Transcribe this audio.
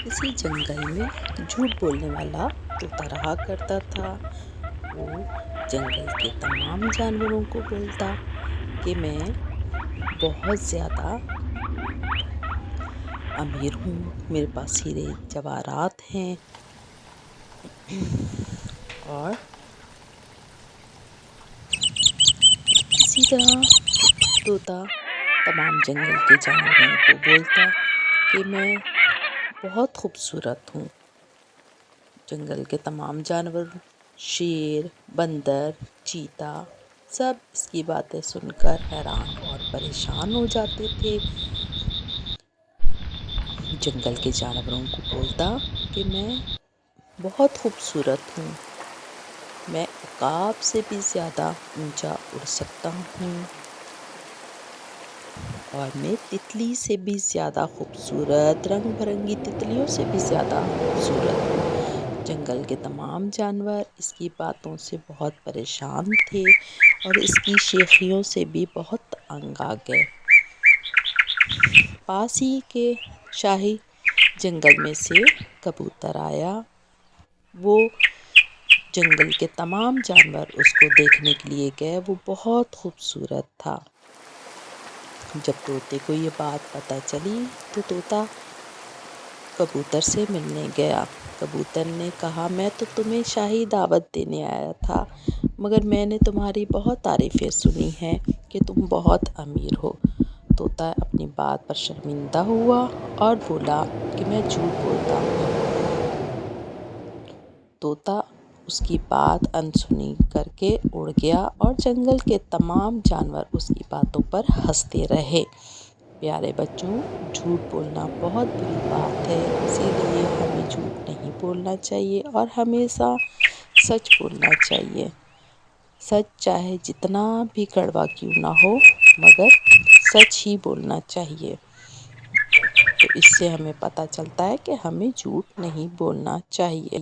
کسی جنگل میں جھوٹ بولنے والا طوطا رہا کرتا تھا۔ وہ جنگل کے تمام جانوروں کو بولتا کہ میں بہت زیادہ امیر ہوں، میرے پاس ہیرے جواہرات ہیں، اور اسی طرح طوطا تمام جنگل کے جانوروں کو بولتا کہ میں بہت خوبصورت ہوں۔ جنگل کے تمام جانور، شیر، بندر، چیتا، سب اس کی باتیں سن کر حیران اور پریشان ہو جاتے تھے۔ جنگل کے جانوروں کو بولتا کہ میں بہت خوبصورت ہوں، میں عقاب سے بھی زیادہ اونچا اڑ سکتا ہوں، اور میں تتلی سے بھی زیادہ خوبصورت، رنگ برنگی تتلیوں سے بھی زیادہ خوبصورت ہوں۔ جنگل کے تمام جانور اس کی باتوں سے بہت پریشان تھے اور اس کی شیخیوں سے بھی بہت تنگ آ گئے۔ پاس ہی کے شاہی جنگل میں سے کبوتر آیا۔ وہ جنگل کے تمام جانور اس کو دیکھنے کے لیے گئے، وہ بہت خوبصورت تھا۔ جب طوطے کو یہ بات پتہ چلی تو طوطا کبوتر سے ملنے گیا۔ کبوتر نے کہا میں تو تمہیں شاہی دعوت دینے آیا تھا، مگر میں نے تمہاری بہت تعریفیں سنی ہیں کہ تم بہت امیر ہو۔ طوطا اپنی بات پر شرمندہ ہوا اور بولا کہ میں جھوٹ بولتا ہوں۔ طوطا اس کی بات انسنی کر کے اڑ گیا اور جنگل کے تمام جانور اس کی باتوں پر ہنستے رہے۔ پیارے بچوں، جھوٹ بولنا بہت بری بات ہے، اسی لیے ہمیں جھوٹ نہیں بولنا چاہیے اور ہمیشہ سچ بولنا چاہیے۔ سچ چاہے جتنا بھی کڑوا کیوں نہ ہو، مگر سچ ہی بولنا چاہیے۔ تو اس سے ہمیں پتہ چلتا ہے کہ ہمیں جھوٹ نہیں بولنا چاہیے۔